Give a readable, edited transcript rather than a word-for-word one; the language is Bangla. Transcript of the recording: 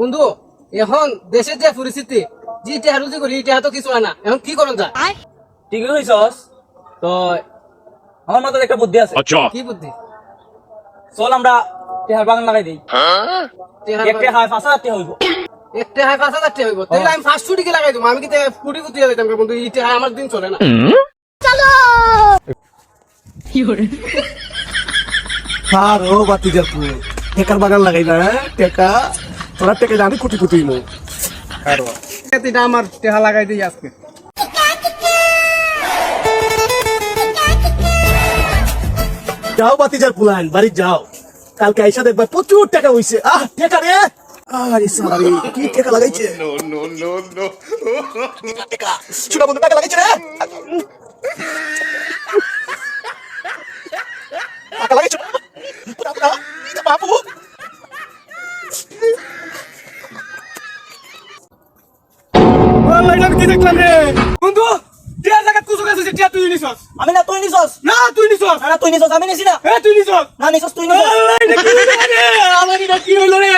বন্ধু এখন দেশের যে পরিস্থিতি যে টেহা রুজি করি টেহা তো কিছু হয় না, এখন কি করন যায়? ঠিকই কইছস। তো আমার মাথায় একটা বুদ্ধি আছে। কি বুদ্ধি? চল আমরা টেহার বাগান লাগাই দিই। টেহার একটা হাই 5,000 টাকা হইব। একটা হাই 5,000 টাকা হইব, তাহলে আমি ফার্স্ট ফুটি লাগাই দেবো। আমি কি ফুটি ফুটি লাগাইতাম বন্ধু, এই টেহা আমার দিন চলে না। ও বাতিজার পুরো টেকার বাগান লাগাই না টেকা তোরা টেকে জানি কুটি কুটি নো এটা আমার টেহা লাগাই দিই আজকে। যাও বাতিজার পুলান বাড়ি যাও, কালকে আইসা দেখবা প্রচুর টাকা হইছে। টেকা রে আরে সারি কি টাকা লাগাইছে। নো টাকা শুনা বন্ধু টাকা লাগাইছে রে, টাকা লাগাইছে বাবু। কি দেখলাম রে বন্ধু টেহা জায়গা কুসু কাছে টেহা তুই নিছস? আমি না তুই নিছস। না তুই নিছস। না তুই নিছস, আমি নিছি না। তুই নিছস। না নিছস তুই নিছস। আমার এটা কি হইলো রে?